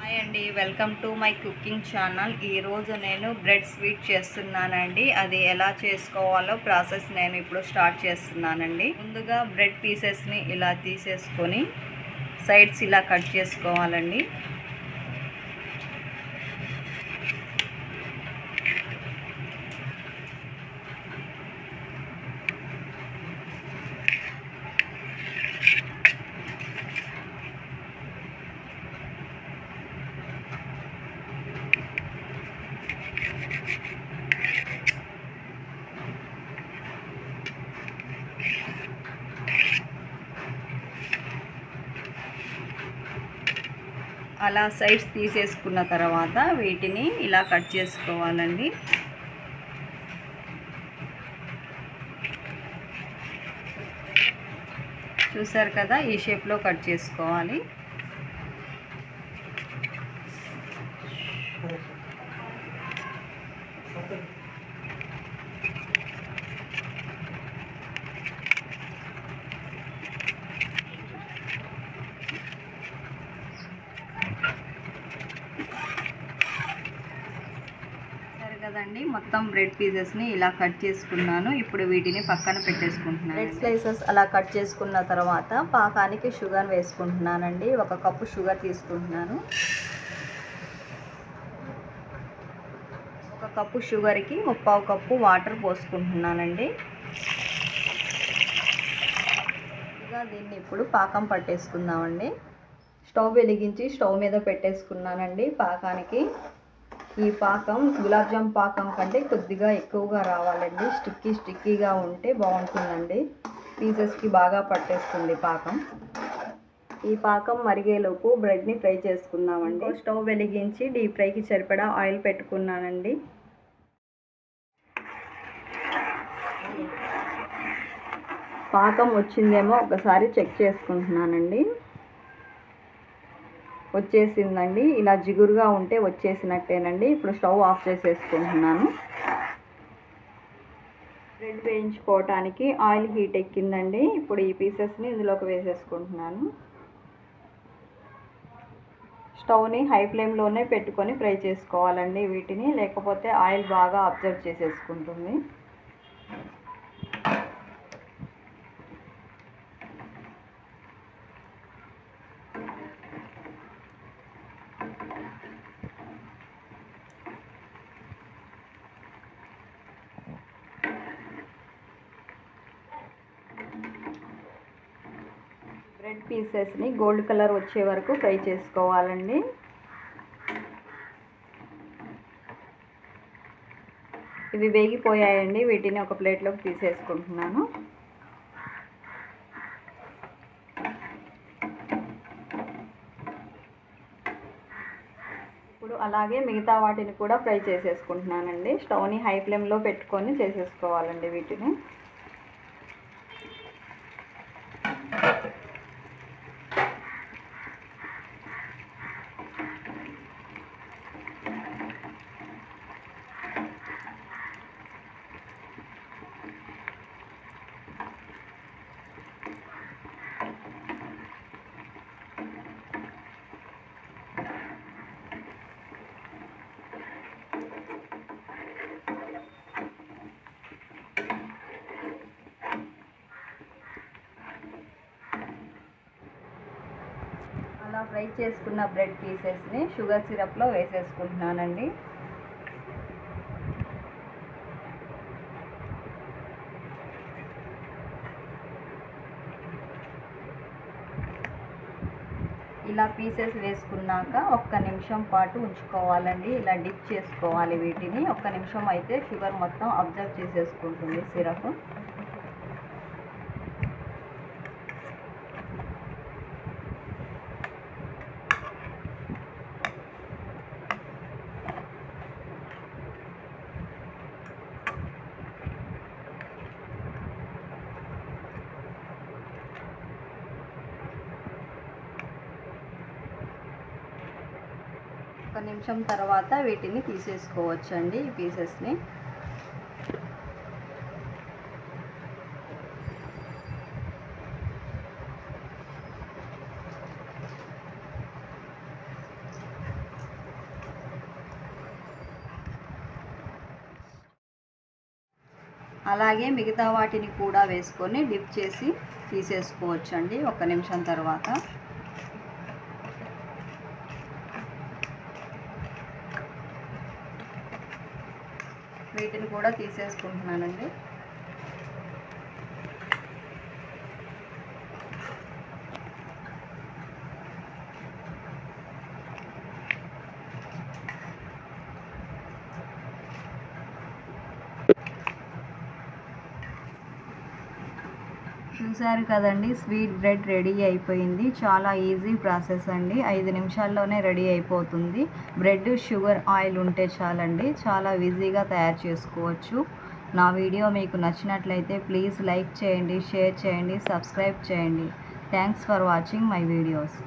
Hi అండి, welcome to my cooking channel. ఈరోజు నేను బ్రెడ్ స్వీట్ చేస్తున్నానండి. అది ఎలా చేసుకోవాలో ప్రాసెస్ నేను ఇప్పుడు స్టార్ట్ చేస్తున్నానండి. ముందుగా బ్రెడ్ పీసెస్ని ఇలా తీసేసుకొని సైడ్స్ ఇలా కట్ చేసుకోవాలండి. అలా సైడ్స్ తీసేసుకున్న తర్వాత వీటిని ఇలా కట్ చేసుకోవాలండి. చూసారు కదా, ఈ షేప్లో కట్ చేసుకోవాలి. కదండి, మొత్తం బ్రెడ్ పీసెస్ని ఇలా కట్ చేసుకున్నాను. ఇప్పుడు వీటిని పక్కన పెట్టేసుకుంటున్నాను. బ్రెడ్ స్లైసెస్ అలా కట్ చేసుకున్న తర్వాత పాకానికి షుగర్ వేసుకుంటున్నానండి. 1 కప్పు షుగర్ తీసుకుంటున్నాను. 1 కప్పు షుగర్కి 3/4 కప్పు వాటర్ పోసుకుంటున్నానండి. ఇంకా దీన్ని ఇప్పుడు పాకం పట్టేసుకుందామండి. స్టవ్ వెలిగించి స్టవ్ మీద పెట్టేసుకున్నానండి. పాకానికి ఈ పాకం గులాబ్ జామ్ పాకం కంటే కొద్దిగా ఎక్కువగా రావాలండి. స్టిక్కీగా ఉంటే బాగుంటుందండి. పీసెస్కి బాగా పట్టేస్తుంది పాకం. ఈ పాకం మరిగేలోపు బ్రెడ్ని ఫ్రై చేసుకుందామండి. స్టవ్ వెలిగించి డీప్ ఫ్రైకి సరిపడా ఆయిల్ పెట్టుకున్నానండి. పాకం వచ్చిందేమో ఒకసారి చెక్ చేసుకుంటున్నానండి. వచ్చేసిందండి. ఇలా జిగురుగా ఉంటే వచ్చేసినట్టేనండి. ఇప్పుడు స్టవ్ ఆఫ్ చేసేసుకుంటున్నాను. బ్రెడ్ వేయించుకోవటానికి ఆయిల్ హీట్ ఎక్కిందండి. ఇప్పుడు ఈ పీసెస్ని ఇందులోకి వేసేసుకుంటున్నాను. స్టవ్ని హై ఫ్లేమ్లోనే పెట్టుకొని ఫ్రై చేసుకోవాలండి వీటిని, లేకపోతే ఆయిల్ బాగా అబ్జర్వ్ చేసేసుకుంటుంది. బ్రెడ్ పీసెస్ని గోల్డ్ కలర్ వచ్చే వరకు ఫ్రై చేసుకోవాలండి. ఇవి వేగిపోయాయండి. వీటిని ఒక ప్లేట్లోకి తీసేసుకుంటున్నాను. ఇప్పుడు అలాగే మిగతా వాటిని కూడా ఫ్రై చేసేసుకుంటున్నానండి. స్టవ్ని హై ఫ్లేమ్లో పెట్టుకొని చేసేసుకోవాలండి వీటిని. అలా ఫ్రై చేసుకున్న బ్రెడ్ పీసెస్ని షుగర్ సిరప్లో వేసేసుకుంటున్నానండి. ఇలా పీసెస్ వేసుకున్నాక 1 నిమిషం పాటు ఉంచుకోవాలండి. ఇలా డిప్ చేసుకోవాలి వీటిని. 1 నిమిషం అయితే షుగర్ మొత్తం అబ్జర్వ్ చేసేసుకుంటుంది సిరప్. ఒక నిమిషం తర్వాత వీటిని తీసేసుకోవచ్చండి ఈ పీసెస్ని. అలాగే మిగతా వాటిని కూడా వేసుకొని డిప్ చేసి తీసేసుకోవచ్చండి 1 నిమిషం తర్వాత. వీటిని కూడా తీసేసుకుంటున్నానండి. చూసారు కదండి, స్వీట్ బ్రెడ్ రెడీ అయిపోయింది. చాలా ఈజీ ప్రాసెస్ అండి, 5 నిమిషాల్లోనే రెడీ అయిపోతుంది. బ్రెడ్, షుగర్, ఆయిల్ ఉంటే చాలండి, చాలా ఈజీగా తయారు చేసుకోవచ్చు. నా వీడియో మీకు నచ్చినట్లయితే ప్లీజ్ లైక్ చేయండి, షేర్ చేయండి, సబ్స్క్రైబ్ చేయండి. Thanks for watching my videos.